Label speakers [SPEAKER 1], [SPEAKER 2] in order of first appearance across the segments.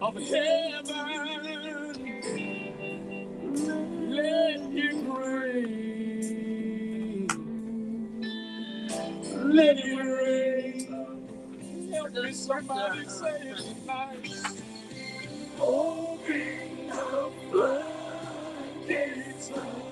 [SPEAKER 1] of heaven. Let it rain. Let it rain. Help me, somebody say it tonight. Open the floodgates of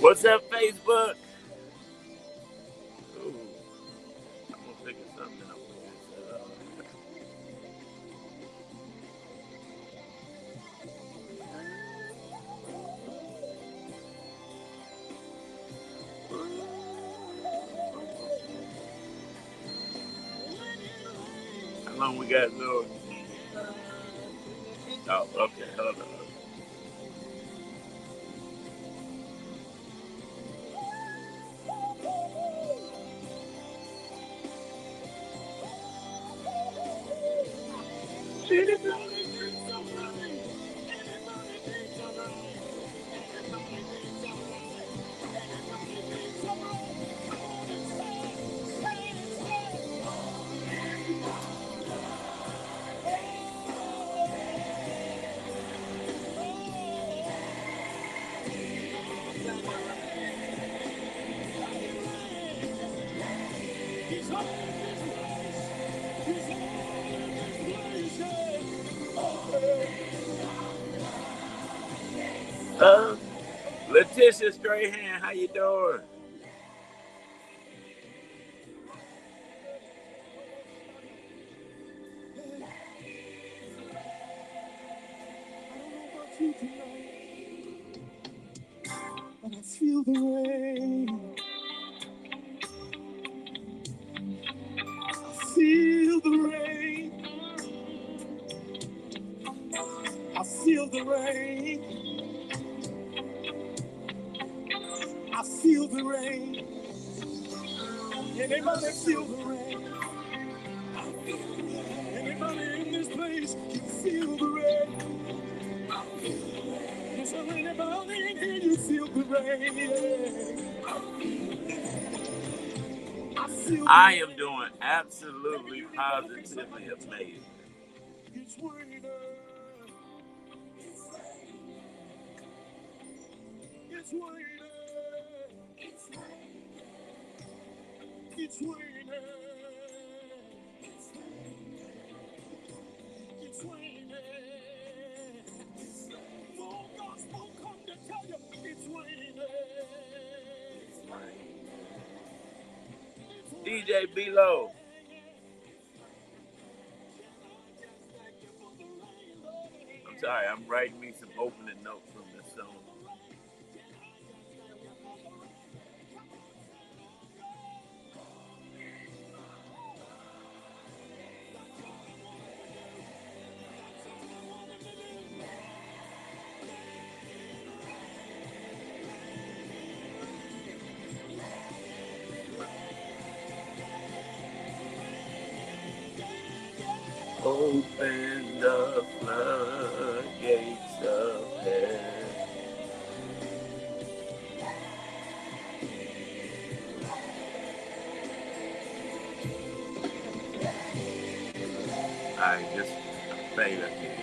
[SPEAKER 2] What's up, Facebook? Ooh, I'm gonna figure something out with this. How long we got, Lord? Oh, okay. Hold on. Letitia Strahan, how you doing?
[SPEAKER 1] I feel the rain. I feel the rain. I feel the rain. I feel the rain. Anybody feel the rain? Anybody in this place can feel the rain? Is there anybody feel the rain.
[SPEAKER 2] I am doing absolutely positively amazing.
[SPEAKER 1] It's raining. It's raining. It's raining. It's raining. Full gospel come to tell you it's raining.
[SPEAKER 2] DJ B-Lo. I'm sorry, I'm writing me some opening notes from this song. Open the floodgates of heaven. I just fade again.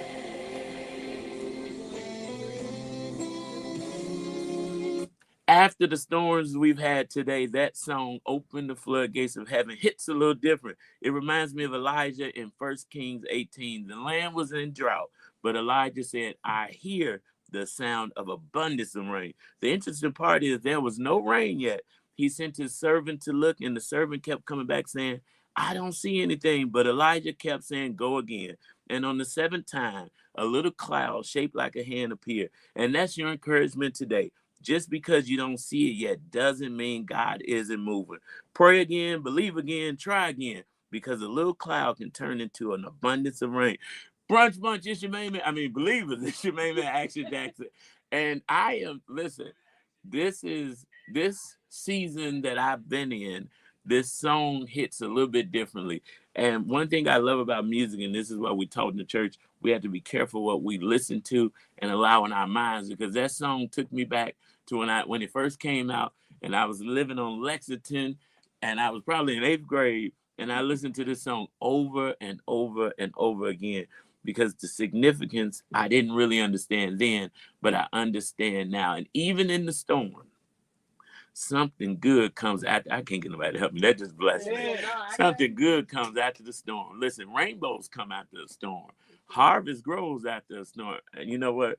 [SPEAKER 2] After the storms we've had today, that song, Open the Floodgates of Heaven, hits a little different. It reminds me of Elijah in 1 Kings 18. The land was in drought, but Elijah said, I hear the sound of abundance of rain. The interesting part is there was no rain yet. He sent his servant to look, and the servant kept coming back saying, I don't see anything. But Elijah kept saying, go again. And on the seventh time, a little cloud shaped like a hand appeared. And that's your encouragement today. Just because you don't see it yet doesn't mean God isn't moving. Pray again, believe again, try again, because a little cloud can turn into an abundance of rain. Brunch Bunch, it's your main man. I mean, believers, it's your main man, Action Jackson. And listen, this season that I've been in, this song hits a little bit differently. And one thing I love about music, and this is why we taught in the church, we have to be careful what we listen to and allow in our minds, because that song took me back to when it first came out, and I was living on Lexington, and I was probably in 8th grade, and I listened to this song over and over and over again, because the significance I didn't really understand then, but I understand now. And even in the storm, something good comes after. I can't get nobody to help me. That just blessed me. Something good comes after the storm. Listen, rainbows come after a storm. Harvest grows after a storm. And you know what?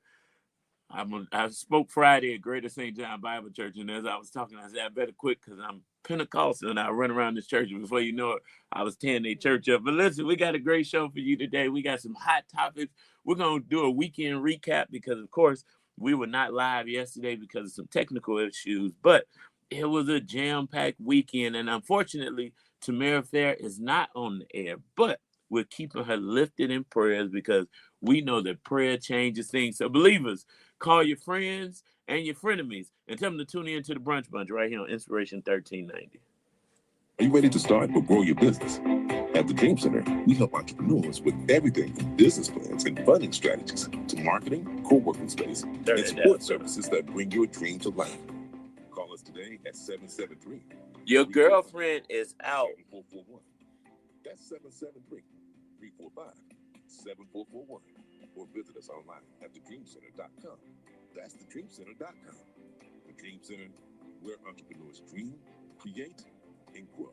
[SPEAKER 2] I spoke Friday at Greater St. John Bible Church, and as I was talking, I said, I better quit because I'm Pentecostal and I run around this church. And before you know it, I was tearing their church up. But listen, we got a great show for you today. We got some hot topics. We're going to do a weekend recap because, of course, we were not live yesterday because of some technical issues, but it was a jam-packed weekend. And unfortunately, Tamara Fair is not on the air, but we're keeping her lifted in prayers because we know that prayer changes things. So believers, call your friends and your frenemies and tell them to tune in to the Brunch Bunch right here on Inspiration 1390.
[SPEAKER 3] Are you ready to start or grow your business? At the Dream Center, we help entrepreneurs with everything from business plans and funding strategies to marketing, co-working space, and support services that bring your dream to life. Call us today at 773.
[SPEAKER 2] Your girlfriend is out.
[SPEAKER 3] 7441. That's 773-345-7441. Or visit us online at thedreamcenter.com. That's thedreamcenter.com. The Dream Center, where entrepreneurs dream, create, and grow.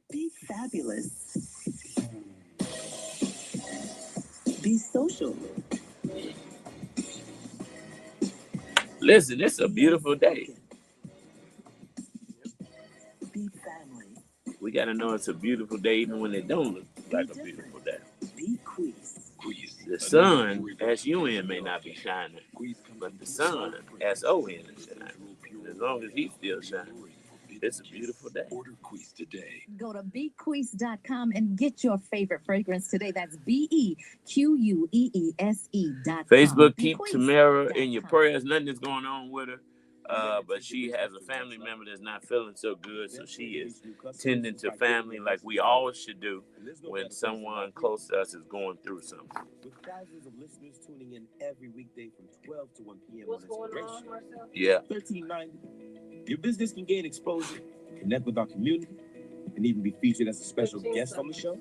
[SPEAKER 4] Be fabulous. Be social.
[SPEAKER 2] Listen, it's a beautiful day.
[SPEAKER 4] Be family.
[SPEAKER 2] We got to know it's a beautiful day even when it don't look like a beautiful day.
[SPEAKER 4] Be quiz.
[SPEAKER 2] The sun, S-U-N, may not be shining, but the sun, S-O-N, is shining. As long as he's still shining, it's a beautiful day.
[SPEAKER 3] Order Queez today.
[SPEAKER 5] Go to bequeeze.com and get your favorite fragrance today. That's BEQUEESE.com.
[SPEAKER 2] Facebook, keep Tamara in your prayers. Nothing is going on with her. but she has a family member that's not feeling so good, so she is tending to family like we all should do when someone close to us is going through something.
[SPEAKER 1] With thousands of listeners tuning in every weekday from 12 to 1 p.m. on Inspiration.
[SPEAKER 2] Yeah.
[SPEAKER 1] 1390. Your business can gain exposure, connect with our community, and even be featured as a special guest on the show.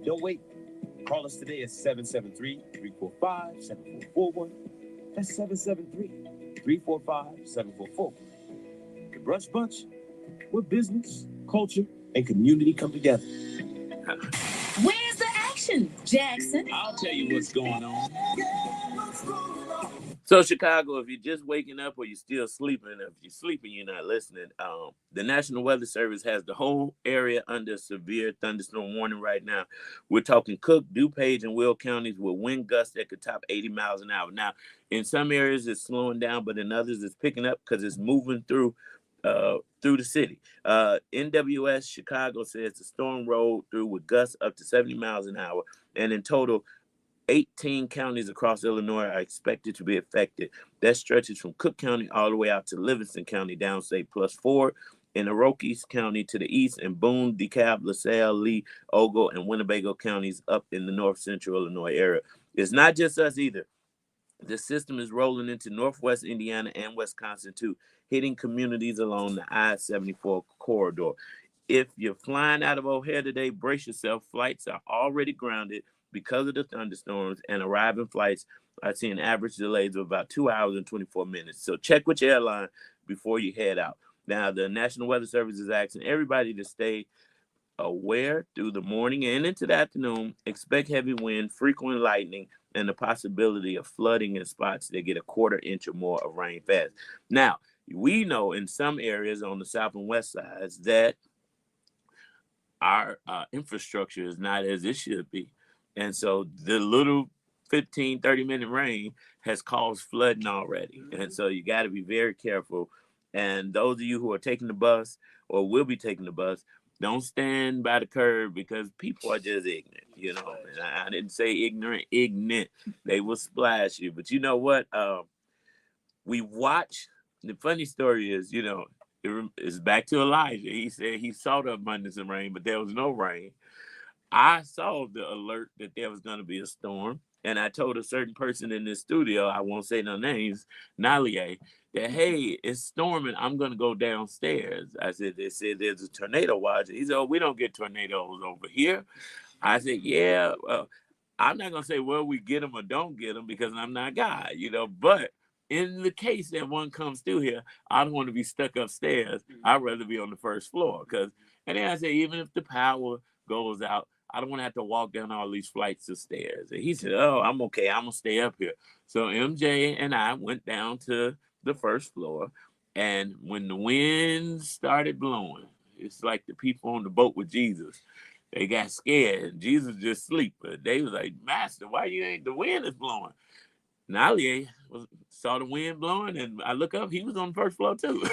[SPEAKER 1] Don't wait. Call us today at 773-345-7441. That's 773-345-7441. The Brunch Bunch, where business, culture, and community come together.
[SPEAKER 5] Where's the action, Jackson?
[SPEAKER 2] I'll tell you what's going on. So Chicago, if you're just waking up or you're still sleeping, if you're sleeping, you're not listening. The National Weather Service has the whole area under severe thunderstorm warning right now. We're talking Cook, DuPage, and Will counties with wind gusts that could top 80 miles an hour. Now, in some areas it's slowing down, but in others it's picking up because it's moving through the city. NWS Chicago says the storm rolled through with gusts up to 70 miles an hour, and in total, 18 counties across Illinois are expected to be affected. That stretches from Cook County all the way out to Livingston County, downstate +4, in Iroquois County to the east, and Boone, DeKalb, LaSalle, Lee, Ogle, and Winnebago counties up in the north central Illinois area. It's not just us either. The system is rolling into northwest Indiana and Wisconsin too, hitting communities along the I-74 corridor. If you're flying out of O'Hare today, brace yourself. Flights are already grounded because of the thunderstorms, and arriving flights are seeing average delays of about 2 hours and 24 minutes. So check with your airline before you head out. Now, the National Weather Service is asking everybody to stay aware through the morning and into the afternoon. Expect heavy wind, frequent lightning, and the possibility of flooding in spots that get a quarter inch or more of rain fast. Now, we know in some areas on the south and west sides that our infrastructure is not as it should be. And so the little 15, 30-minute rain has caused flooding already. And so you got to be very careful. And those of you who are taking the bus or will be taking the bus, don't stand by the curb because people are just ignorant, you know. And I didn't say ignorant. They will splash you. But you know what? We watch. The funny story is, you know, it's back to Elijah. He said he saw the abundance of rain, but there was no rain. I saw the alert that there was going to be a storm, and I told a certain person in this studio, I won't say no names, Nalie, that, hey, it's storming. I'm going to go downstairs. I said, they said there's a tornado watch. He said, oh, we don't get tornadoes over here. I said, yeah, I'm not going to say, well, we get them or don't get them because I'm not God, you know, but in the case that one comes through here, I don't want to be stuck upstairs. I'd rather be on the first floor. And then I said, even if the power goes out, I don't want to have to walk down all these flights of stairs. And he said, oh, I'm okay. I'm going to stay up here. So MJ and I went down to the first floor. And when the wind started blowing, it's like the people on the boat with Jesus. They got scared. Jesus just sleep. But they was like, Master, why you ain't, the wind is blowing? Nalie saw the wind blowing, and I look up, he was on the first floor too.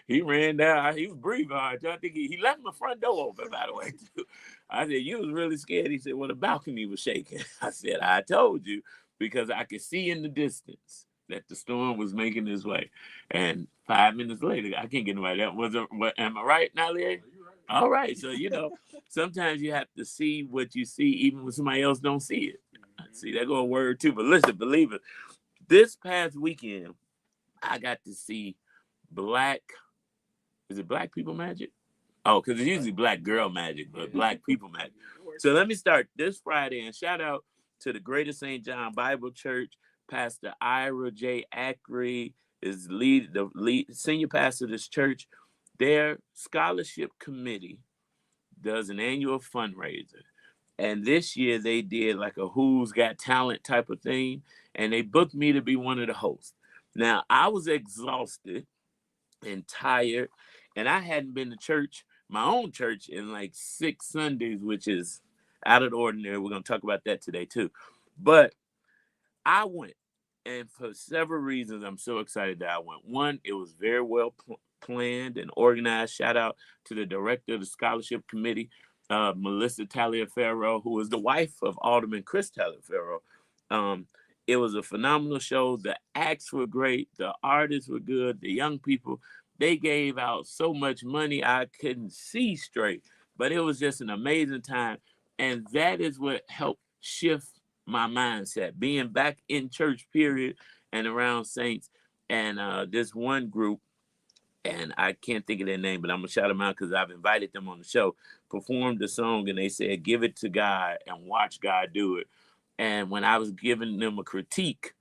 [SPEAKER 2] He ran down, he was breathing hard. I think he left my front door open, by the way, too. I said, you was really scared. He said, well, the balcony was shaking. I said, I told you, because I could see in the distance that the storm was making its way. And 5 minutes later, I can't get nobody else. Am I right, Nalie? All right. So, you know, sometimes you have to see what you see, even when somebody else don't see it. See, that go a word too, but listen, believe it. This past weekend, I got to see Black People Magic? Oh, because it's usually Black Girl Magic, but Black People Magic. So let me start this Friday, and shout out to the Greater St. John Bible Church. Pastor Ira J. Ackery is the lead senior pastor of this church. Their scholarship committee does an annual fundraiser. And this year they did like a Who's Got Talent type of thing. And they booked me to be one of the hosts. Now, I was exhausted and tired. And I hadn't been to church, my own church, in like 6 Sundays, which is out of the ordinary. We're going to talk about that today too. But I went. And for several reasons, I'm so excited that I went. One, it was very well planned and organized. Shout out to the director of the scholarship committee, Melissa Taliaferro, who is the wife of Alderman Chris Taliaferro. It was a phenomenal show. The acts were great. The artists were good. The young people, they gave out so much money I couldn't see straight. But it was just an amazing time. And that is what helped shift my mindset. Being back in church, period, and around saints. And this one group, and I can't think of their name, but I'm gonna shout them out because I've invited them on the show, performed the song and they said, "Give it to God and watch God do it." And when I was giving them a critique,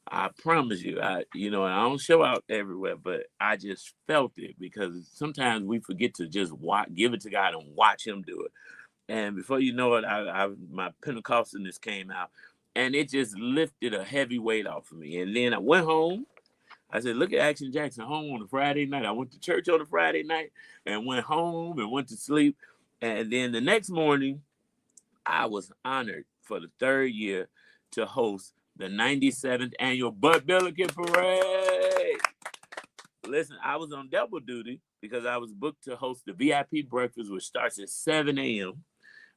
[SPEAKER 2] I promise you, and I don't show out everywhere, but I just felt it because sometimes we forget to just give it to God and watch Him do it. And before you know it, my Pentecostalness came out, and it just lifted a heavy weight off of me. And then I went home. I said, "Look at Action Jackson home on a Friday night." I went to church on a Friday night and went home and went to sleep. And then the next morning, I was honored for the third year to host the 97th annual Bud Billiken Parade. Listen, I was on double duty because I was booked to host the VIP breakfast, which starts at 7 a.m.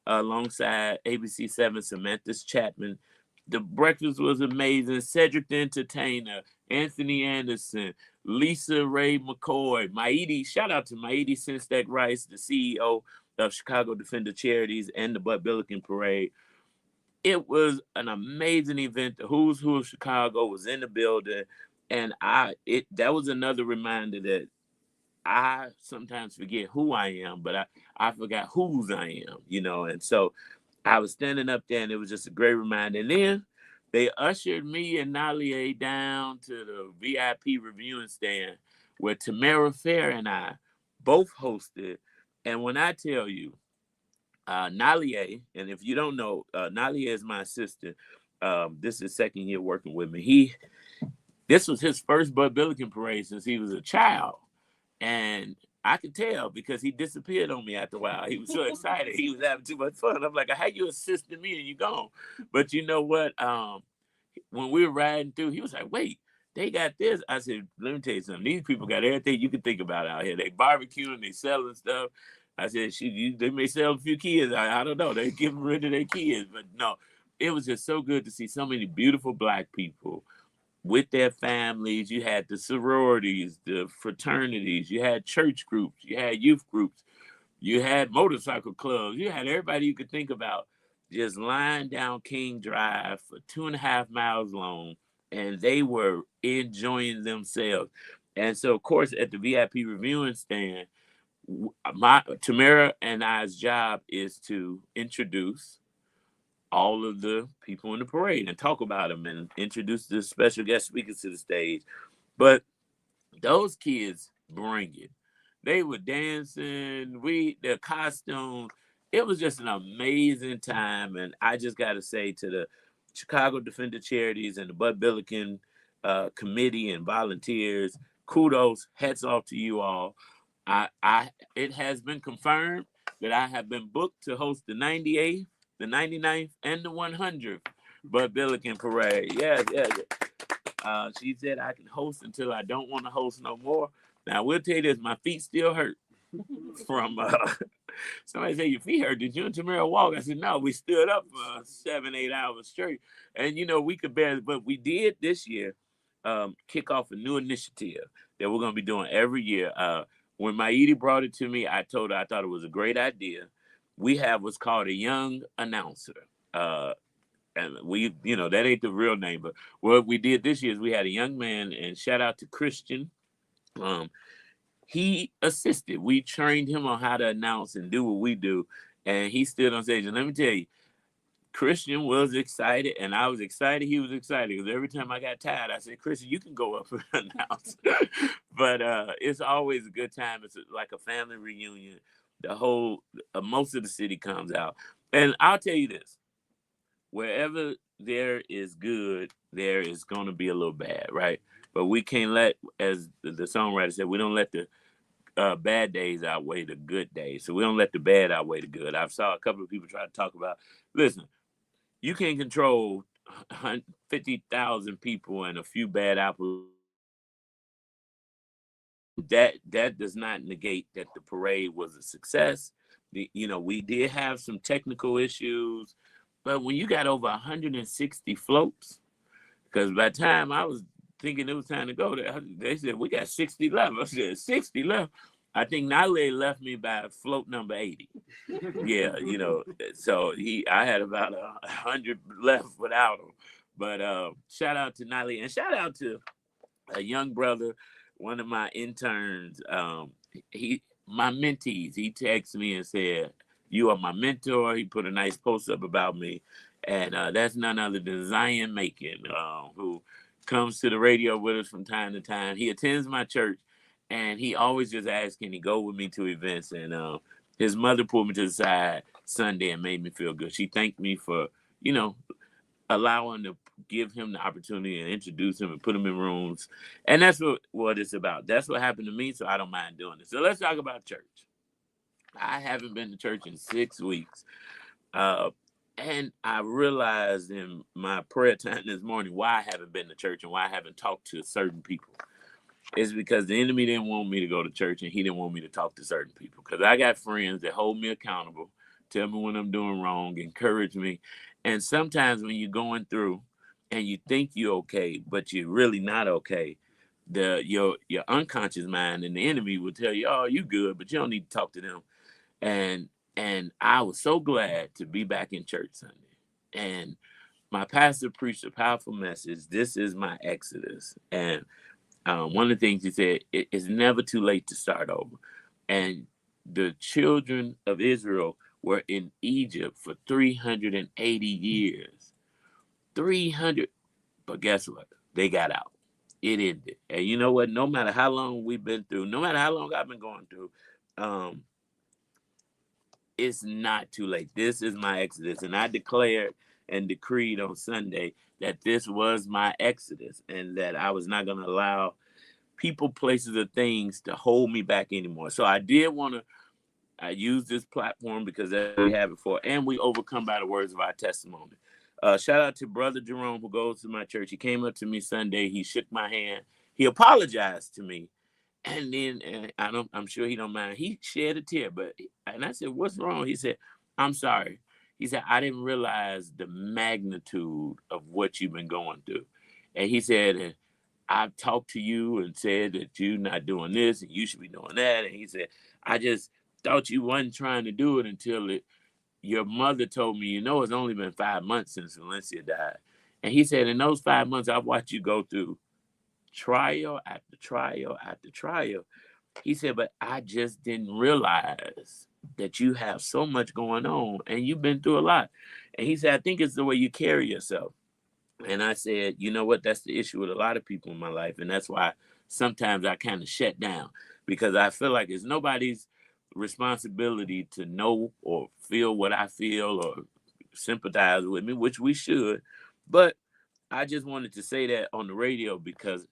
[SPEAKER 2] Alongside ABC 7 Samantha Chapman. The breakfast was amazing. Cedric the Entertainer, Anthony Anderson, Lisa Ray McCoy, Maidi. Shout out to Maidi Sinstack Rice, the CEO of Chicago Defender Charities and the Bud Billiken Parade. It was an amazing event. The who's who of Chicago was in the building, and that was another reminder that I sometimes forget who I am, but I forgot whose I am, and so I was standing up there and it was just a great reminder. And then they ushered me and Nalia down to the VIP reviewing stand where Tamara Fair and I both hosted. And when I tell you, Nalia, and if you don't know, Nalia is my assistant. This is second year working with me. This was his first Bud Billiken parade since he was a child. And I could tell because he disappeared on me after a while. He was so excited. He was having too much fun. I'm like, "How you assisting me and you gone?" But you know what? When we were riding through, he was like, "Wait, they got this." I said, "Let me tell you something. These people got everything you can think about out here. They barbecuing, they selling stuff." I said, they may sell a few kids. I don't know. They give rid of their kids. But no, it was just so good to see so many beautiful Black people with their families. You had the sororities, the fraternities, you had church groups, you had youth groups, you had motorcycle clubs, you had everybody you could think about just lying down King Drive for 2.5 miles long, and they were enjoying themselves. And so, of course, at the VIP reviewing stand, Tamara and I's job is to introduce all of the people in the parade and talk about them and introduce the special guest speakers to the stage. But those kids bring it. They were dancing, their costumes. It was just an amazing time. And I just got to say to the Chicago Defender Charities and the Bud Billiken committee and volunteers, kudos, hats off to you all. It has been confirmed that I have been booked to host the 98th, the 99th, and the 100th Bud Billiken Parade. Yeah. She said I can host until I don't want to host no more. Now, I will tell you this, my feet still hurt from somebody said, "Your feet hurt. Did you and Tamara walk?" I said, "No, we stood up for 7-8 hours straight." And, we could barely, but we did this year kick off a new initiative that we're going to be doing every year. When Maidi brought it to me, I told her I thought it was a great idea. We have what's called a young announcer. And that ain't the real name, but what we did this year is we had a young man, and shout out to Christian. He assisted. We trained him on how to announce and do what we do, and he stood on stage. And let me tell you, Christian was excited, and I was excited. He was excited because every time I got tired, I said, "Christian, you can go up and announce." But it's always a good time. It's like a family reunion. Most of the city comes out, and I'll tell you this: wherever there is good, there is going to be a little bad, right? But we can't let, as the songwriter said, we don't let the bad days outweigh the good days. So we don't let the bad outweigh the good. I've saw a couple of people try to talk about, listen, you can't control 50,000 people and a few bad apples. That does not negate that the parade was a success. We did have some technical issues, but when you got over 160 floats, Because by the time I was thinking it was time to go there, they said, we got 60 left. I said, 60 left? I think Nale left me by float number 80. Yeah, you know, so I had about 100 left without him. But shout out to Nale, and shout out to a young brother, one of my interns, my mentees. He texted me and said, "You are my mentor." He put a nice post up about me, and that's none other than Zion Macon, who comes to the radio with us from time to time. He attends my church, and he always just asks, "Can he go with me to events?" And his mother pulled me to the side Sunday and made me feel good. She thanked me for, allowing to give him the opportunity and introduce him and put him in rooms. And that's what it's about. That's what happened to me, so I don't mind doing it. So let's talk about church. I haven't been to church in 6 weeks. And I realized in my prayer time this morning why I haven't been to church and why I haven't talked to certain people. It's because the enemy didn't want me to go to church and he didn't want me to talk to certain people. Because I got friends that hold me accountable, tell me when I'm doing wrong, encourage me. And sometimes when you're going through and you think you're okay, but you're really not okay, your unconscious mind and the enemy will tell you, "Oh, you good, but you don't need to talk to them." And I was so glad to be back in church Sunday. And my pastor preached a powerful message. This is my exodus. And one of the things he said, it's never too late to start over. And the children of Israel were in Egypt for 380 years. 300. But guess what? They got out. It ended. And you know what? No matter how long we've been through, no matter how long I've been going through, it's not too late. This is my exodus. And I declared and decreed on Sunday that this was my exodus and that I was not going to allow people, places, or things to hold me back anymore. So I did want to use this platform because that we have it for, and we overcome by the words of our testimony. Shout out to Brother Jerome, who goes to my church. He came up to me Sunday. He shook my hand. He apologized to me. And then I'm sure he don't mind. He shed a tear, and I said, "What's wrong?" He said, "I'm sorry." He said, "I didn't realize the magnitude of what you've been going through." And he said, "I've talked to you and said that you're not doing this and you should be doing that." And he said, "I just thought you wasn't trying to do it until your mother told me, it's only been 5 months since Valencia died." And he said, "In those 5 months, I've watched you go through trial after trial after trial." He said, "But I just didn't realize that you have so much going on and you've been through a lot." And he said, "I think it's the way you carry yourself." And I said, "You know what? That's the issue with a lot of people in my life. And that's why sometimes I kind of shut down, because I feel like it's nobody's responsibility to know or feel what I feel or sympathize with me, which we should. But I just wanted to say that on the radio because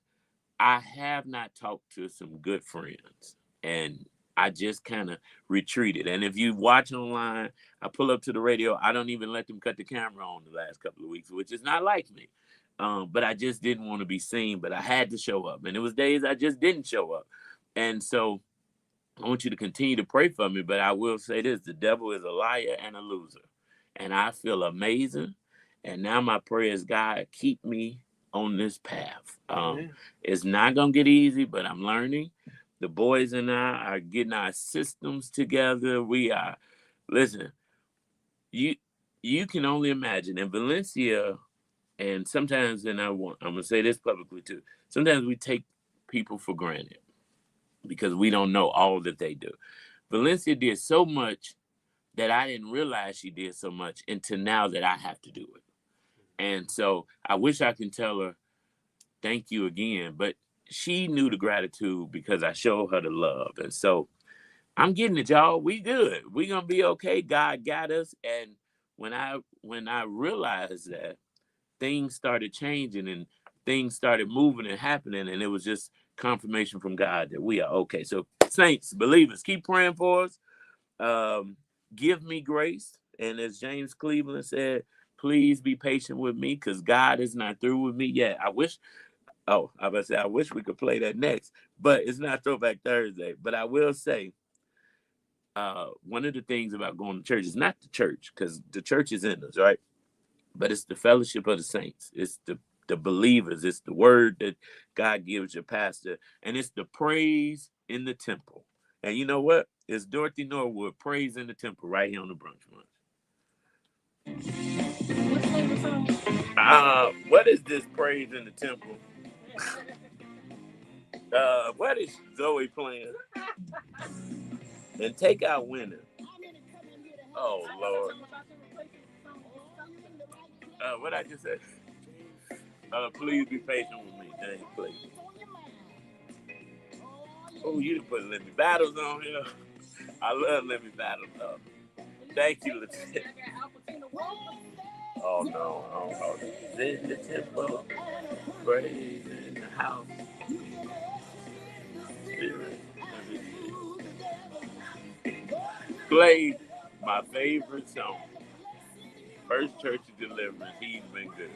[SPEAKER 2] I have not talked to some good friends, and I just kind of retreated. And if you watch online, I pull up to the radio. I don't even let them cut the camera on the last couple of weeks, which is not like me. But I just didn't want to be seen, but I had to show up. And it was days I just didn't show up. And so I want you to continue to pray for me, but I will say this: the devil is a liar and a loser. And I feel amazing. And now my prayer is, God, keep me on this path. It's not going to get easy, but I'm learning. The boys and I are getting our systems together. Listen, you can only imagine in Valencia, and sometimes, and I'm going to say this publicly too, sometimes we take people for granted because we don't know all that they do. Valencia did so much that I didn't realize she did so much until now that I have to do it. And so I wish I can tell her, thank you again. But she knew the gratitude because I showed her the love. And so I'm getting it, y'all. We good. We going to be okay. God got us. And when I realized that, things started changing and things started moving and happening. And it was just confirmation from God that we are okay. So saints, believers, keep praying for us. Give me grace. And as James Cleveland said, please be patient with me because God is not through with me yet. I wish we could play that next, but it's not Throwback Thursday. But I will say, one of the things about going to church is not the church, because the church is in us, right? But it's the fellowship of the saints. It's the the believers. It's the word that God gives your pastor, and it's the praise in the temple. And you know what? It's Dorothy Norwood, Praise in the Temple, right here on the Brunch Bunch.
[SPEAKER 6] What's the name of the song?
[SPEAKER 2] What is this Praise in the Temple? What is Zoe playing? And Take Out Winner. Oh, Lord. What I just said? Please be patient with me. Dang, please. Oh, you done put Lemmy Battles on here. I love Lemmy Battles, though. Thank you, Lieutenant. Oh, no. Oh, in the temple, praise in the house. Spirit. Play my favorite song. First Church of Deliverance, He's Been Good.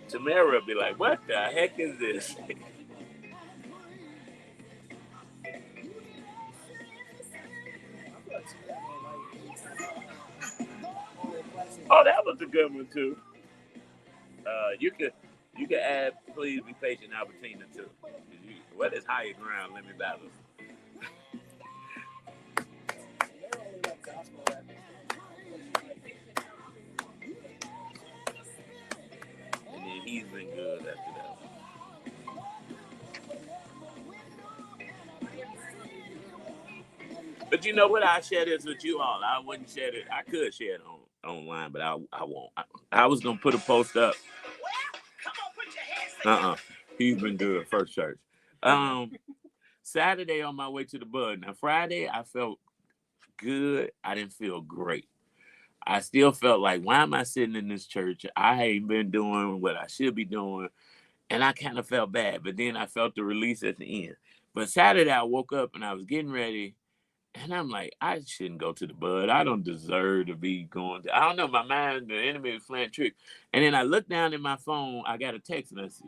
[SPEAKER 2] Tamara will be like, what the heck is this? Oh, that was a good one too. You could add Please Be Patient Albertina too. What is Higher Ground? Let me battle. And then He's Been Good after that. But you know what? I share this with you all. I wouldn't share it. I could share it online, but I won't. I was gonna put a post up. He's Been Good. First Church. Saturday on my way to the Bud. Now Friday I felt good. I didn't feel great. I still felt like, why am I sitting in this church? I ain't been doing what I should be doing. And I kind of felt bad. But then I felt the release at the end. But Saturday I woke up and I was getting ready. And I'm like, I shouldn't go to the Bud. I don't deserve to be going to. I don't know. My mind, the enemy was playing tricks. And then I looked down at my phone. I got a text message.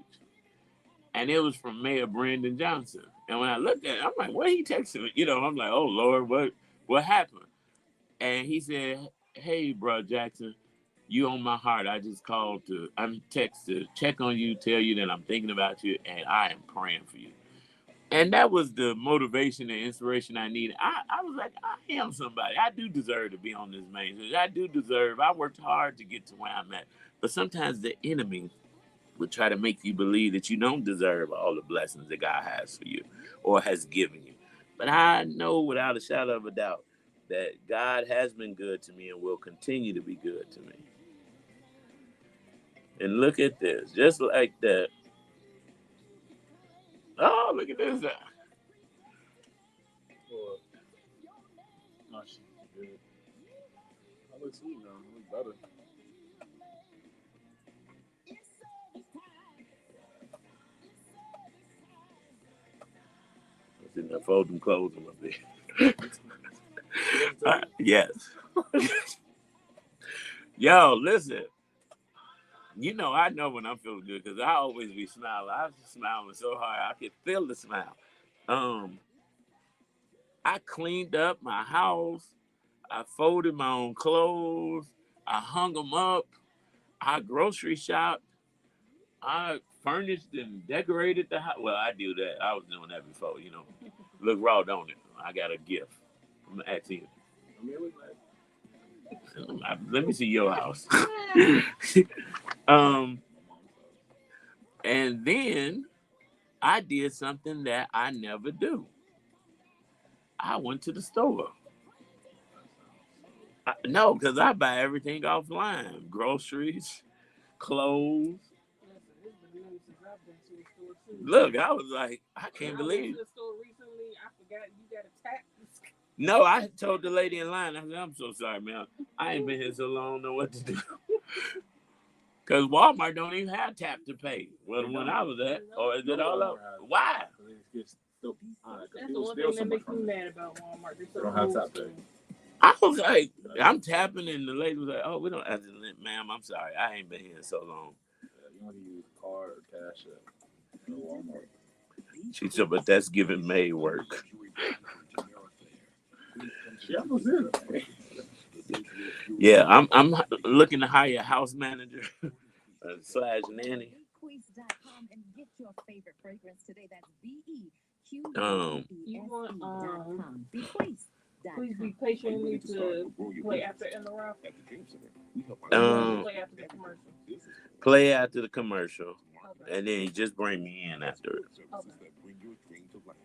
[SPEAKER 2] And it was from Mayor Brandon Johnson. And when I looked at it, I'm like, what he texting me? You know, I'm like, oh, Lord, what happened? And he said, hey, bro, Jackson, you on my heart. I just called I'm text to check on you, tell you that I'm thinking about you, and I am praying for you. And that was the motivation and inspiration I needed. I was like, I am somebody. I do deserve to be on this main stage. I worked hard to get to where I'm at. But sometimes the enemy would try to make you believe that you don't deserve all the blessings that God has for you or has given you. But I know without a shadow of a doubt that God has been good to me and will continue to be good to me. And look at this, just like that. Oh, look at this.
[SPEAKER 7] No, she's good. I look sweet now. I look better.
[SPEAKER 2] I'm sitting there folding clothes on my bed. Yes. Yo, listen. You know, I know when I'm feeling good because I always be smiling. I was smiling so hard I could feel the smile. I cleaned up my house. I folded my own clothes. I hung them up. I grocery shopped. I furnished and decorated the house. Well, I do that. I was doing that before, you know. Look raw, don't it? I got a gift from Axiom. Let me see your house. And then I did something that I never do. I went to the store. No, because I buy everything offline. Groceries, clothes. Look, I was like, I can't believe it. No, I told the lady in line, I said, I'm so sorry, man. I ain't been here so long, I don't know what to do. Because Walmart don't even have tap to pay. Well, when I was at, or is it all up? Why?
[SPEAKER 6] That's the one thing that makes me mad about Walmart.
[SPEAKER 7] They don't have tap pay.
[SPEAKER 2] I was like, I'm tapping, and the lady was like, oh, we don't have to, ma'am, I'm sorry. I ain't been here so long.
[SPEAKER 7] You want to use card or cash at Walmart.
[SPEAKER 2] She said, but that's giving May work.
[SPEAKER 7] She almost did.
[SPEAKER 2] Yeah, I'm looking to hire a house manager slash nanny.
[SPEAKER 5] Bequeath.com and get your favorite fragrance today. That's
[SPEAKER 6] You want
[SPEAKER 5] BEQUEEZ.com.
[SPEAKER 6] please be
[SPEAKER 5] Bequeath.com.
[SPEAKER 6] patiently to play after interrupt.
[SPEAKER 3] At the Dream Center, we help
[SPEAKER 6] Play after the commercial.
[SPEAKER 2] Play after the commercial, and then you just bring me in after it.
[SPEAKER 3] services that bring your dream to life.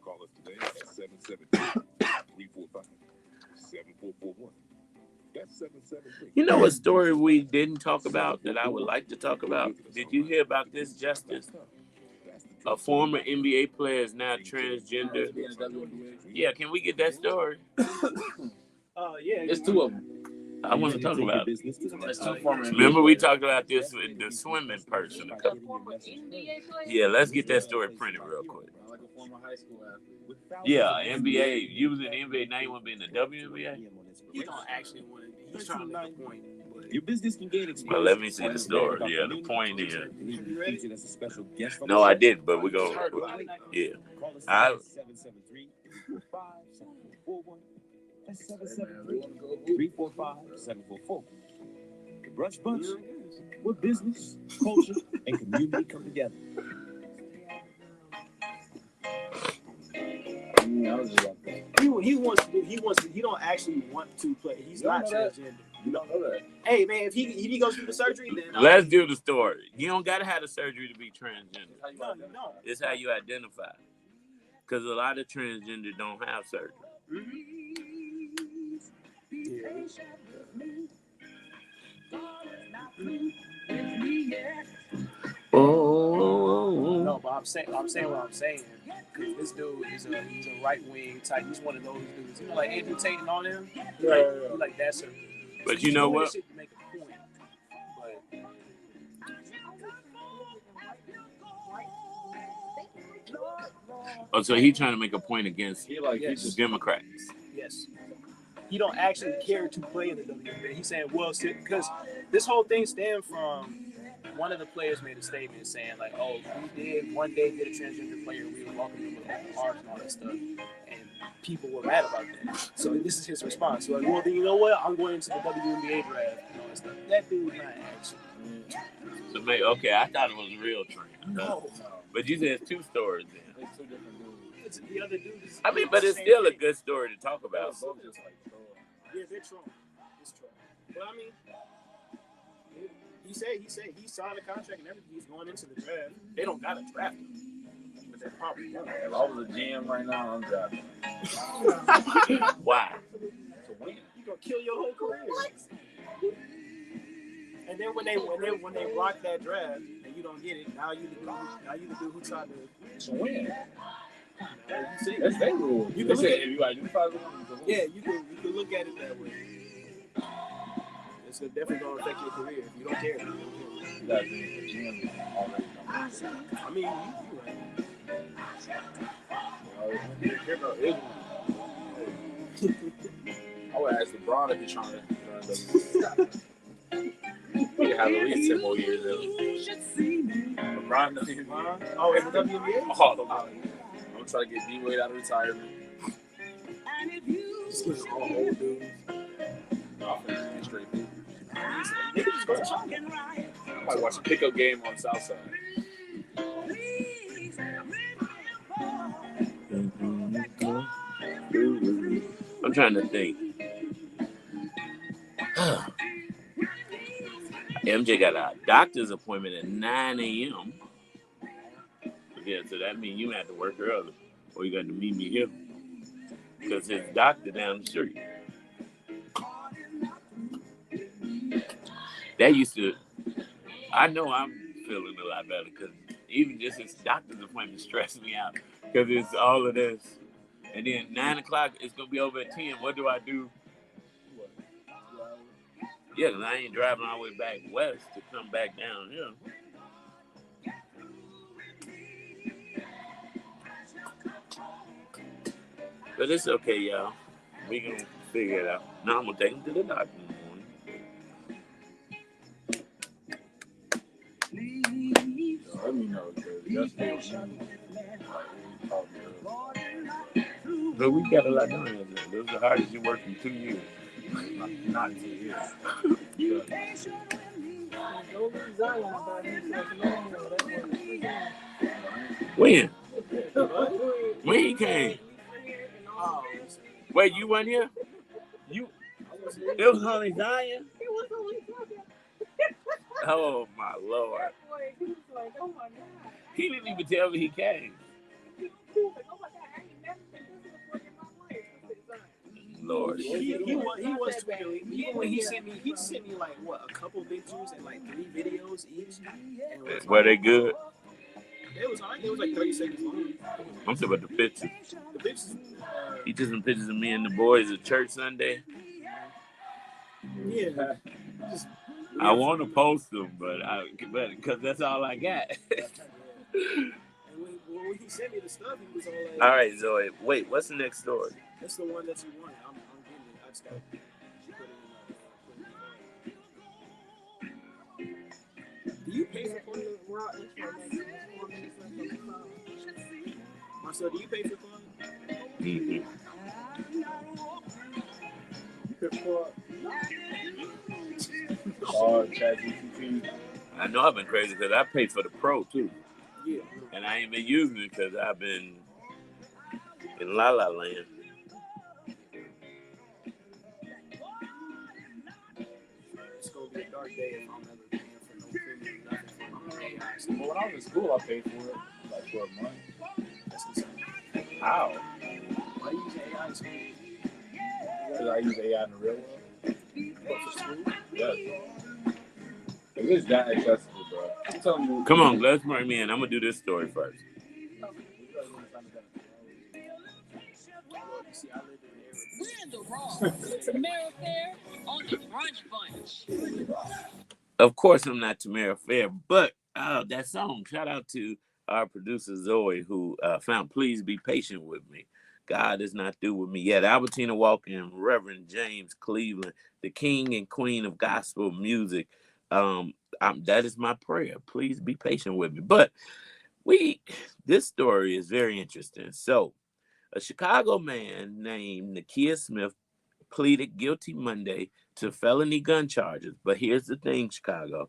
[SPEAKER 3] Call us today at 773-345-7441. That's 773.
[SPEAKER 2] You know what story we didn't talk about that I would like to talk about? Did you hear about this, Justice? A former NBA player is now transgender. Yeah, can we get that story?
[SPEAKER 7] Yeah, it's two of them.
[SPEAKER 2] I want to talk about it.
[SPEAKER 7] It's two former.
[SPEAKER 2] Remember we talked about this with the swimming person.
[SPEAKER 6] Former NBA player?
[SPEAKER 2] Yeah, let's get that story printed real quick.
[SPEAKER 7] Like a former high school athlete.
[SPEAKER 2] Yeah, NBA. You was in the NBA, now you want to be in the WNBA?
[SPEAKER 7] He don't actually want to. He's trying to make a point. But
[SPEAKER 1] Your business can gain exposure.
[SPEAKER 2] Well, let me see the story. Yeah, the point is.
[SPEAKER 1] And even be featured as a special guest on the
[SPEAKER 2] No,
[SPEAKER 1] show.
[SPEAKER 2] I didn't, but we go. Yeah.
[SPEAKER 1] Call us
[SPEAKER 2] I-
[SPEAKER 1] at 773-345-7441. That's 773-345-7441. The Brunch Bunch, where business, culture, and community come together.
[SPEAKER 8] He don't actually want to play. He's not transgender.
[SPEAKER 7] you don't know that.
[SPEAKER 8] Hey man, if he goes through the surgery, then
[SPEAKER 2] Let's do the story. You don't gotta have the surgery to be transgender.
[SPEAKER 8] no.
[SPEAKER 2] It's how you identify. Because a lot of transgender don't have surgery. Oh.
[SPEAKER 8] No, but I'm saying what I'm saying. Because this dude he's a right wing type. He's one of those dudes. You know, like Andrew Tate and all them. He like that sort of.
[SPEAKER 2] But
[SPEAKER 8] So
[SPEAKER 2] you know
[SPEAKER 8] doing
[SPEAKER 2] what?
[SPEAKER 8] this shit to make a point.
[SPEAKER 2] Oh, so he trying to make a point against
[SPEAKER 8] Yes.
[SPEAKER 2] the Democrats.
[SPEAKER 8] Yes. He don't actually care to play in the WNBA. He's saying, well, because this whole thing stemmed from one of the players made a statement saying, like, oh, we did one day get a transgender player, we would welcome them with open arms and all that stuff. And people were mad about that. So this is his response. So like, well, then you know what? I'm going into the WNBA draft and all that stuff. That dude not actually.
[SPEAKER 2] So okay, I thought it was real trend.
[SPEAKER 8] No.
[SPEAKER 2] But you said it's two stories then.
[SPEAKER 7] It's two different dudes.
[SPEAKER 8] It's the other dude.
[SPEAKER 2] I mean, but it's still a good story to talk about.
[SPEAKER 7] Both just like throwing.
[SPEAKER 8] Yeah, they're trolling. It's trolling. But I mean, he said he signed a contract and everything. He's going into the draft. They don't got to draft him, but they probably will.
[SPEAKER 7] If I was a GM right now, I'm drafting.
[SPEAKER 2] Why?
[SPEAKER 7] To win.
[SPEAKER 8] You gonna kill your whole career. And then when they block that draft and you don't get it, now you the dude who tried
[SPEAKER 7] To win.
[SPEAKER 8] to. You see,
[SPEAKER 7] That's their rule.
[SPEAKER 8] You
[SPEAKER 7] They
[SPEAKER 8] can
[SPEAKER 7] say
[SPEAKER 8] look at-
[SPEAKER 7] if you identify with them, you can win.
[SPEAKER 8] yeah, you can look at it that way. It's definitely gonna affect your career if you don't care. You don't care.
[SPEAKER 7] You gotta be a GM already.
[SPEAKER 8] I mean, you right.
[SPEAKER 7] You care about Israel. I would ask LeBron if he's trying to join the We have at least 10 more years in. LeBron doesn't even
[SPEAKER 8] Oh, in the WNBA?
[SPEAKER 7] I'm trying to get D-Wade out of retirement.
[SPEAKER 8] Just get all old dudes.
[SPEAKER 7] Offense is straight dude. I might watch a pickup game on the South Side.
[SPEAKER 2] I'm trying to think. MJ got a doctor's appointment at 9 a.m. Yeah, so that means you have to work early, or you got to meet me here because his doctor down the street. That used to. I know I'm feeling a lot better because even just his doctor's appointment stressed me out because it's all of this, and then 9 o'clock it's gonna be over at 10. What do I do? Yeah, because I ain't driving all the way back west to come back down here. But it's okay, y'all. We can figure it out. Now I'm going to take him to the doctor in the morning.
[SPEAKER 7] Let me know, because yesterday was
[SPEAKER 2] But we got a lot done. This is the hardest you worked in 2 years.
[SPEAKER 7] Not in 2 years.
[SPEAKER 6] Don't leave Zion by himself no more. That boy is freaking.
[SPEAKER 2] When?
[SPEAKER 6] What?
[SPEAKER 2] When he came?
[SPEAKER 8] Oh,
[SPEAKER 2] Wait, you weren't here? You? It was only Zion?
[SPEAKER 6] He was only talking.
[SPEAKER 2] Oh, my Lord.
[SPEAKER 6] That boy, he was like, oh my God.
[SPEAKER 2] He didn't even tell me he came.
[SPEAKER 6] He was like, oh my God, I ain't never been this before in my life. I said, Zion.
[SPEAKER 2] Lord.
[SPEAKER 8] he was tweaking. Even when he sent me like what, a couple pictures and like 3 videos each. And it was
[SPEAKER 2] Were they good?
[SPEAKER 8] It was like 30 seconds long.
[SPEAKER 2] I'm talking about the pictures.
[SPEAKER 8] The pictures.
[SPEAKER 2] He took some pictures of me and the boys at church Sunday.
[SPEAKER 8] Yeah.
[SPEAKER 2] I want to post them, but because that's all I got.
[SPEAKER 8] And when he sent me the stuff, he was all like,
[SPEAKER 2] All right, Zoe. Wait, what's the next story?
[SPEAKER 8] that's the one that you wanted. I'm getting it. I just got to put it in. Do you pay for fun? Marcel, do you pay for fun?
[SPEAKER 2] Mm-hmm.
[SPEAKER 7] ChatGPT.
[SPEAKER 2] I know I've been crazy because I paid for the Pro too.
[SPEAKER 8] Yeah.
[SPEAKER 2] And I ain't been using it because I've been in La La Land.
[SPEAKER 8] It's going to be a dark day if I'm ever paying for no premium, nothing for AI.
[SPEAKER 7] Well, when I was in school, I paid for it like for a month.
[SPEAKER 8] That's insane.
[SPEAKER 7] How?
[SPEAKER 8] Why do you use AI in school?
[SPEAKER 7] Because I use AI in the real world.
[SPEAKER 8] What, for school?
[SPEAKER 7] Yes. If it's that accessible, bro. I'm telling you.
[SPEAKER 2] Come on, let's bring me in. I'm going to do this story first.
[SPEAKER 9] We're in the wrong. Tamara Fair on the Brunch Bunch.
[SPEAKER 2] Of course, I'm not Tamara Fair, but that song, shout out to our producer Zoe, who found Please Be Patient With Me. God is not through with me yet. Albertina Walker and Reverend James Cleveland, the king and queen of gospel music. That is my prayer. Please be patient with me. But this story is very interesting. So, a Chicago man named Nakia Smith pleaded guilty Monday to felony gun charges. But here's the thing, Chicago.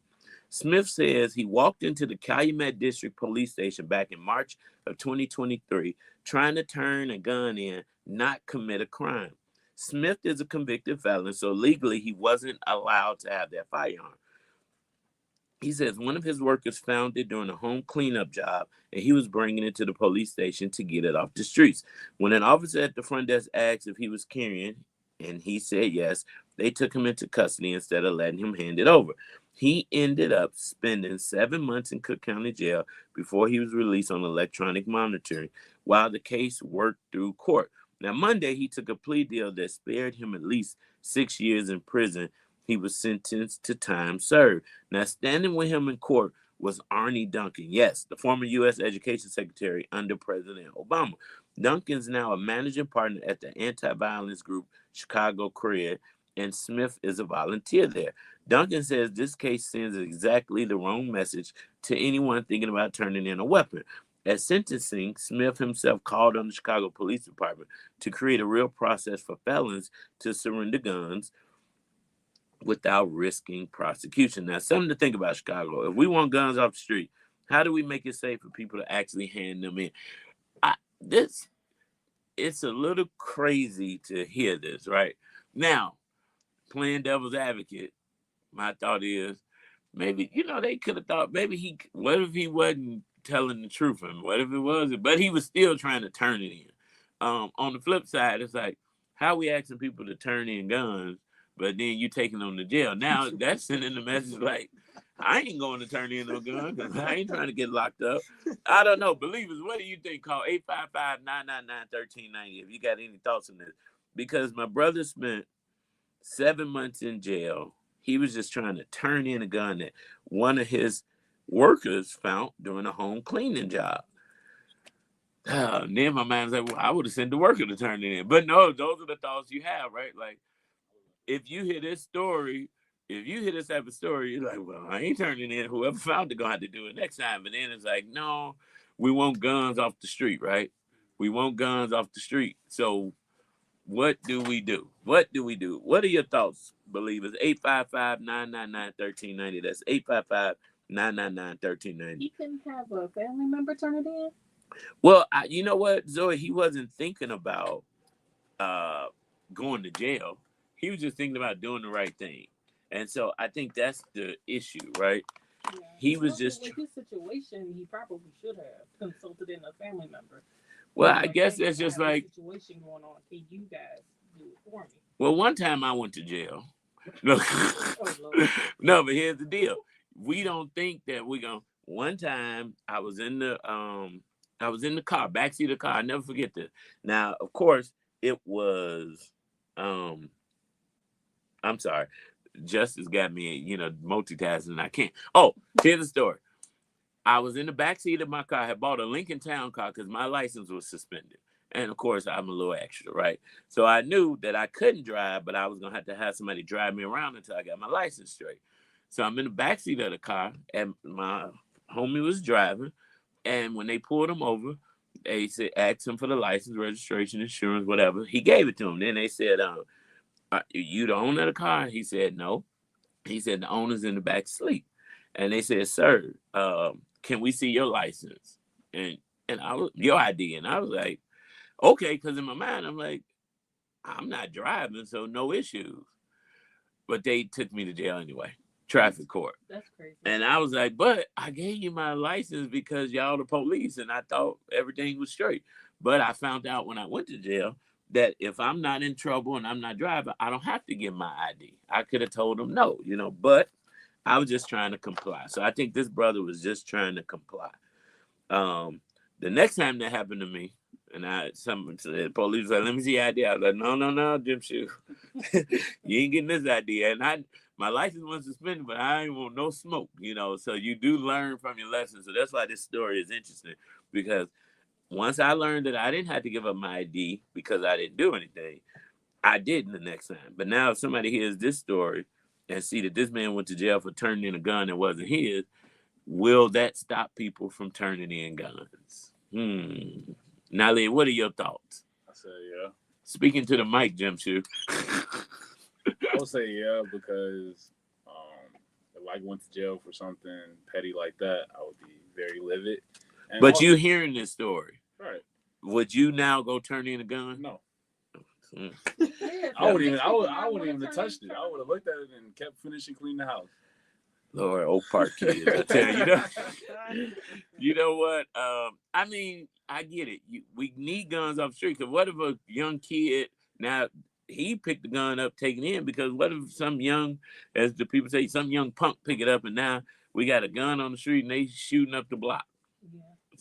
[SPEAKER 2] Smith says he walked into the Calumet District Police Station back in March of 2023 trying to turn a gun in, not commit a crime. Smith is a convicted felon, so legally he wasn't allowed to have that firearm. He says one of his workers found it during a home cleanup job, and he was bringing it to the police station to get it off the streets. When an officer at the front desk asked if he was carrying, and he said yes, they took him into custody instead of letting him hand it over. He ended up spending 7 months in Cook County Jail before he was released on electronic monitoring while the case worked through court. Now, Monday, he took a plea deal that spared him at least 6 years in prison. He was sentenced to time served. Now, standing with him in court was Arnie Duncan. Yes, the former U.S. Education Secretary under President Obama. Duncan's now a managing partner at the anti-violence group Chicago CRED, and Smith is a volunteer there. Duncan says this case sends exactly the wrong message to anyone thinking about turning in a weapon. At sentencing, Smith himself called on the Chicago Police Department to create a real process for felons to surrender guns without risking prosecution. Now, something to think about, Chicago. If we want guns off the street, how do we make it safe for people to actually hand them in? It's a little crazy to hear this, right? Now, playing devil's advocate, my thought is maybe, they could have thought, what if he wasn't telling the truth? And what if it was? But he was still trying to turn it in. On the flip side, it's like, how we asking people to turn in guns, but then you taking them to jail? Now that's sending the message like, I ain't going to turn in no gun because I ain't trying to get locked up. I don't know. Believers, what do you think? Call 855-999-1390 if you got any thoughts on this. Because my brother spent 7 months in jail. He was just trying to turn in a gun that one of his workers found during a home cleaning job. Then my mind's like, well, I would have sent the worker to turn it in. But no, those are the thoughts you have, right? Like, if you hear this type of story, you're like, well, I ain't turning in. Whoever found it going to have to do it next time. But then it's like, no, we want guns off the street, right? We want guns off the street. So What do we do? What do we do? What are your thoughts, believers? 855-999-1390. That's 855-999-1390.
[SPEAKER 6] He couldn't have a family member turn it in.
[SPEAKER 2] Well, you know what, Zoe? He wasn't thinking about going to jail. He was just thinking about doing the right thing. And so I think that's the issue, right?
[SPEAKER 6] Yeah.
[SPEAKER 2] He was just
[SPEAKER 6] with his situation. He probably should have consulted in a family member.
[SPEAKER 2] well, I guess that's just like
[SPEAKER 6] situation going on. Can you guys do it for me?
[SPEAKER 2] well, one time I went to jail. No, no, but here's the deal. We don't think that we're gonna. One time I was in the car, backseat of the car. I never forget this. Now, of course, it was I'm sorry. Justice got me, multitasking. I can't. Oh, here's the story. I was in the backseat of my car. I had bought a Lincoln Town car because my license was suspended. And of course, I'm a little extra, right? So I knew that I couldn't drive, but I was going to have somebody drive me around until I got my license straight. So I'm in the backseat of the car, and my homie was driving. And when they pulled him over, they said, asked him for the license, registration, insurance, whatever. He gave it to him. Then they said, you the owner of the car? He said, no. He said, the owner's in the back asleep. And they said, sir, can we see your license? And I was, your ID. And I was like, okay, because in my mind, I'm like, I'm not driving, so no issues. But they took me to jail anyway, traffic court.
[SPEAKER 6] That's crazy.
[SPEAKER 2] And I was like, but I gave you my license because y'all the police, and I thought everything was straight. But I found out when I went to jail that if I'm not in trouble and I'm not driving, I don't have to give my ID. I could have told them no, but I was just trying to comply. So I think this brother was just trying to comply. The next time that happened to me, and someone said, the police was like, let me see your ID. I was like, no, Jim Shoe. You ain't getting this ID. And my license was suspended, but I ain't want no smoke, So you do learn from your lessons. So that's why this story is interesting, because once I learned that I didn't have to give up my ID because I didn't do anything, I didn't the next time. But now if somebody hears this story and see that this man went to jail for turning in a gun that wasn't his, will that stop people from turning in guns? Nale, what are your thoughts?
[SPEAKER 7] I say yeah.
[SPEAKER 2] Speaking to the mic, Jim Shoe.
[SPEAKER 7] I would say yeah, because if I went to jail for something petty like that, I would be very livid. And
[SPEAKER 2] but you hearing this story,
[SPEAKER 7] right?
[SPEAKER 2] Would you now go turn in a gun?
[SPEAKER 7] No. I wouldn't even have touched it. I would have looked at it and kept finishing cleaning the house.
[SPEAKER 2] Lord, Oak Park kids, I tell you, you know what? I mean, I get it. We need guns off the street. Because what if a young kid, now he picked the gun up, taking it in, because what if some young, as the people say, some young punk pick it up, and now we got a gun on the street and they shooting up the block.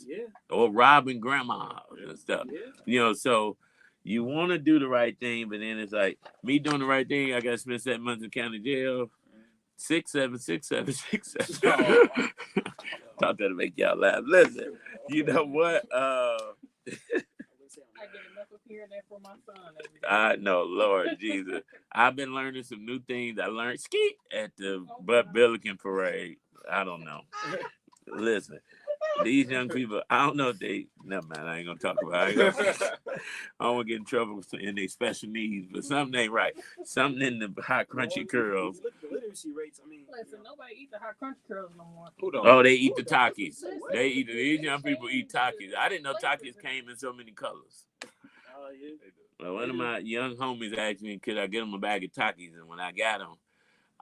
[SPEAKER 7] Yeah.
[SPEAKER 2] Or robbing grandma and stuff.
[SPEAKER 7] Yeah.
[SPEAKER 2] So you want to do the right thing, but then it's like, me doing the right thing, I got to spend 7 months in county jail. 6-7. Thought that'd make y'all laugh. Listen, you know what?
[SPEAKER 6] I get enough of hearing that from my son.
[SPEAKER 2] I know, Lord Jesus. I've been learning some new things. I learned ski at the Billiken Parade. I don't know. Listen, these young people, I don't know if they, never mind, I ain't gonna talk about it. I don't want to get in trouble in their special needs, but something ain't right. Something in the hot crunchy curls.
[SPEAKER 8] Look at the literacy rates. I mean,
[SPEAKER 6] listen, nobody eat the hot crunchy curls no more.
[SPEAKER 7] Who don't?
[SPEAKER 2] Oh, they eat the Takis. These young people eat Takis. I didn't know Takis came in so many colors.
[SPEAKER 8] Yeah.
[SPEAKER 2] Well, one of my young homies asked me, could I get him a bag of Takis? And when I got them,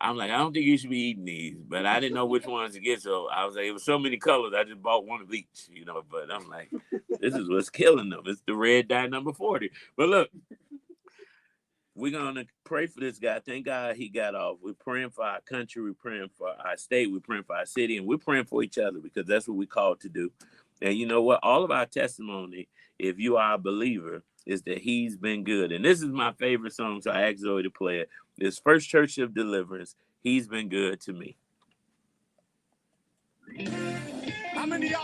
[SPEAKER 2] I'm like, I don't think you should be eating these, but I didn't know which ones to get. So I was like, it was so many colors. I just bought one of each, but I'm like, this is what's killing them. It's the red dye number 40. But look, we're going to pray for this guy. Thank God he got off. We're praying for our country. We're praying for our state. We're praying for our city. And we're praying for each other, because that's what we're called to do. And you know what? All of our testimony, if you are a believer, is that he's been good. And this is my favorite song, so I asked Zoe to play it. This First Church of Deliverance, he's been good to me.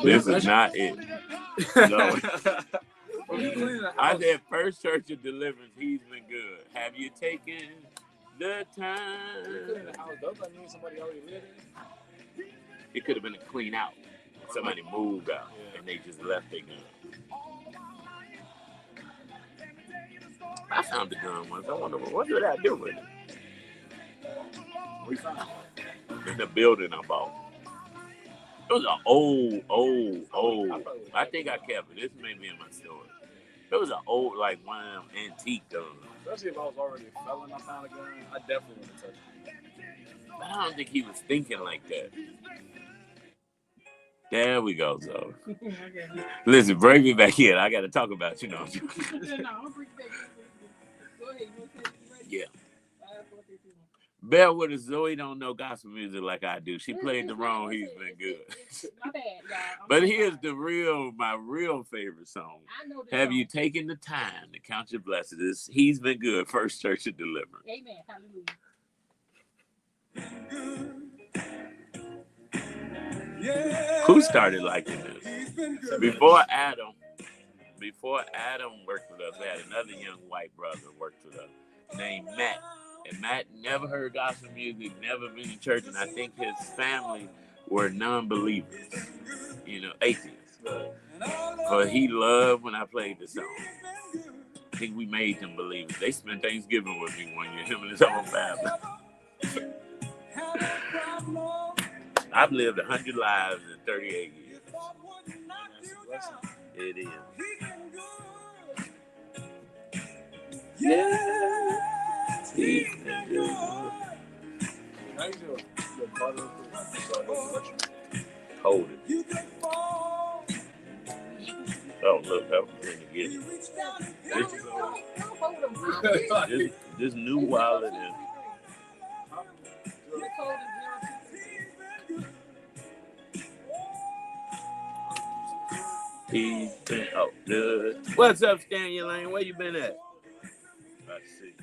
[SPEAKER 2] This is not it. No. I said First Church of Deliverance, he's been good. Have you taken the time? It could have been a clean out. Somebody moved out and they just left their gun. I found the gun once. I wonder what did I do with it?
[SPEAKER 7] We found
[SPEAKER 2] In the building I bought. It was an old. I think I kept it. This may be in my storage. It was an old, like one of them antique guns.
[SPEAKER 7] Especially if I was already a felon, I found a gun. I definitely wouldn't touch it.
[SPEAKER 2] But I don't think he was thinking like that. There we go, Zoe. Listen, bring me back in. I got to talk about you know.
[SPEAKER 6] No, I'm bringing back. Go ahead.
[SPEAKER 2] Yeah. Bear with us. Zoe don't know gospel music like I do. She played the wrong. He's been good.
[SPEAKER 6] My bad, y'all.
[SPEAKER 2] But here's my real favorite song.
[SPEAKER 6] I know this
[SPEAKER 2] Have
[SPEAKER 6] song.
[SPEAKER 2] you taken the time to count your blessings? He's been good. First Church of Deliverance.
[SPEAKER 6] Amen. Hallelujah.
[SPEAKER 2] Who started liking this? Before Adam worked with us, we had another young white brother worked with us named Matt. And Matt never heard gospel music, never been in church, and I think his family were non-believers, atheists. But he loved when I played the song. I think we made them believe it. They spent Thanksgiving with me one year, him and his whole family. I've lived 100 lives in 38 years. It is. Yeah. He's been good. Hold it. Oh, look, that was going to get it. This new wallet is. He's been good. What's up, Stanley Lane? Where you been at? Let's see.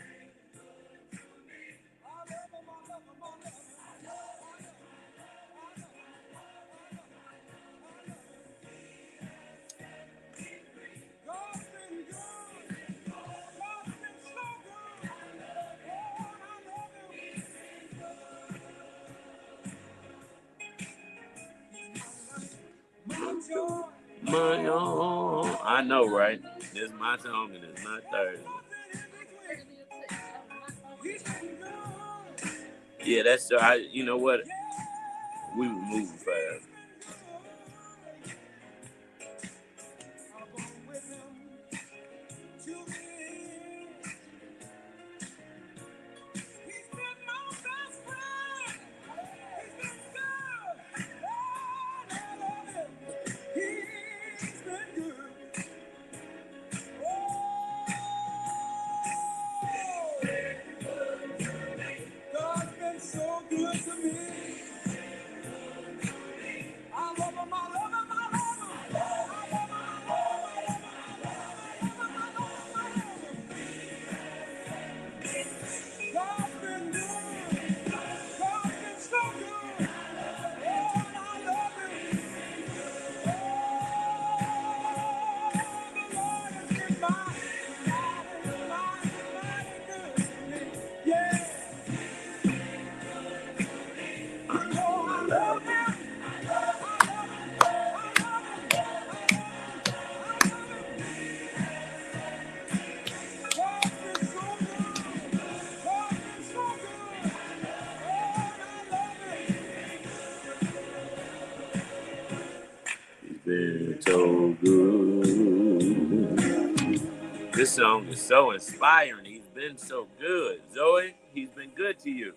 [SPEAKER 2] My own. I know, right? This is my song and it's my Thursday. Yeah, that's you know what? We were moving fast. Been so good. This song is so inspiring. He's been so good. Zoe, he's been good to you.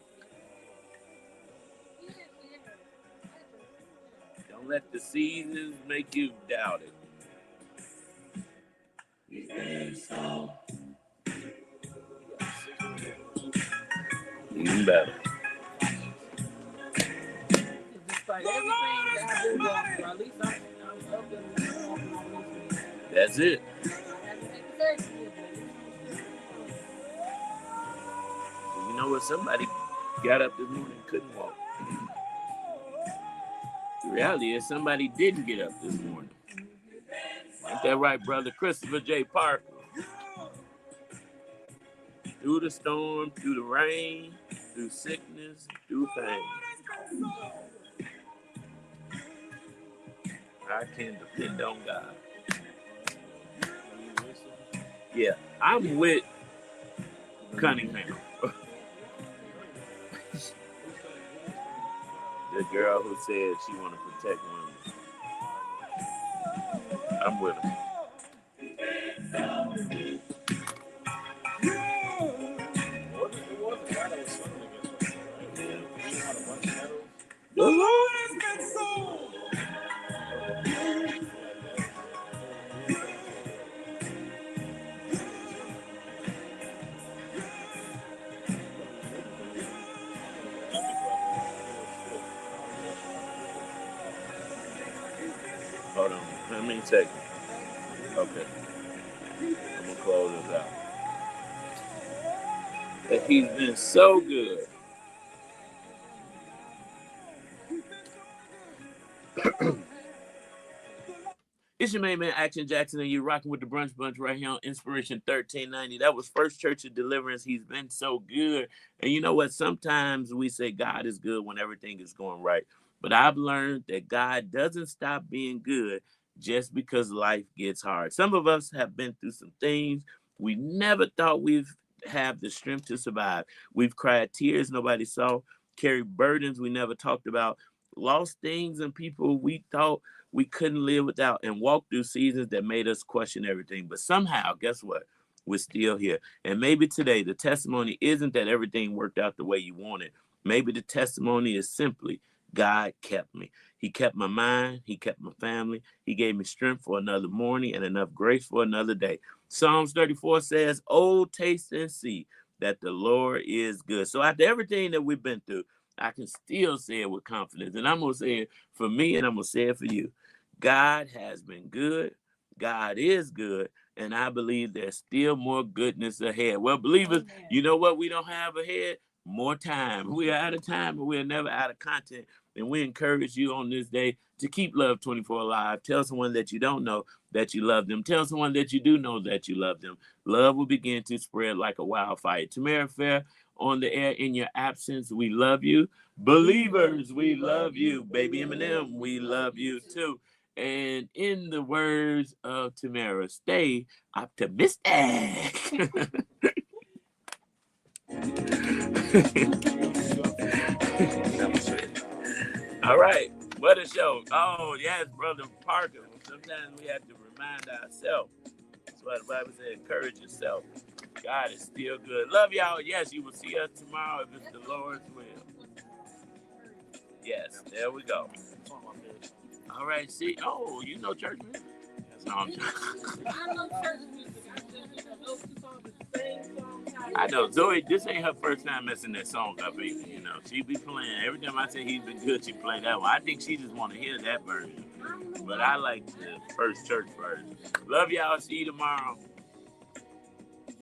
[SPEAKER 2] Don't let the seasons make you doubt it. He's been so even better. That's it. You know what? Somebody got up this morning and couldn't walk. The reality is somebody didn't get up this morning. Ain't that right, brother? Christopher J. Parker. Through the storm, through the rain, through sickness, through pain. I can depend on God. Yeah, I'm with Cunningham. The girl who said she want to protect women. I'm with her. The Lord has been so. Hold on. How many seconds? Okay. I'm going to close this out. That he's been so good. It's your main man, Action Jackson, and you're rocking with the Brunch Bunch right here on Inspiration 1390. That was First Church of Deliverance. He's been so good. And you know what? Sometimes we say God is good when everything is going right. But I've learned that God doesn't stop being good just because life gets hard. Some of us have been through some things we never thought we'd have the strength to survive. We've cried tears nobody saw, carried burdens we never talked about, lost things and people we thought we couldn't live without, and walk through seasons that made us question everything. But somehow, guess what? We're still here. And maybe today the testimony isn't that everything worked out the way you wanted. Maybe the testimony is simply God kept me. He kept my mind. He kept my family. He gave me strength for another morning and enough grace for another day. Psalms 34 says, "Oh, taste and see that the Lord is good." So after everything that we've been through, I can still say it with confidence. And I'm going to say it for me, and I'm going to say it for you. God has been good. God is good. And I believe there's still more goodness ahead. Well, believers, you know what we don't have ahead? More time. We are out of time, but we're never out of content. And we encourage you on this day to keep Love 24 alive. Tell someone that you don't know that you love them. Tell someone that you do know that you love them. Love will begin to spread like a wildfire. Tamara Fair on the air in your absence. We love you. Believers, we love you. Baby Eminem, we love you too. And in the words of Tamara, stay optimistic. All right, what a show. Oh, yes, Brother Parker. Sometimes we have to remind ourselves. That's why the Bible says, encourage yourself. God is still good. Love y'all. Yes, you will see us tomorrow if it's the Lord's will. Yes, there we go. All right, see. Oh, you know church music? No, I know Zoe. This ain't her first time messing that song up either. You know, she be playing every time I say he's been good. She play that one. I think she just want to hear that version, but I like the first church version. Love y'all. See you tomorrow.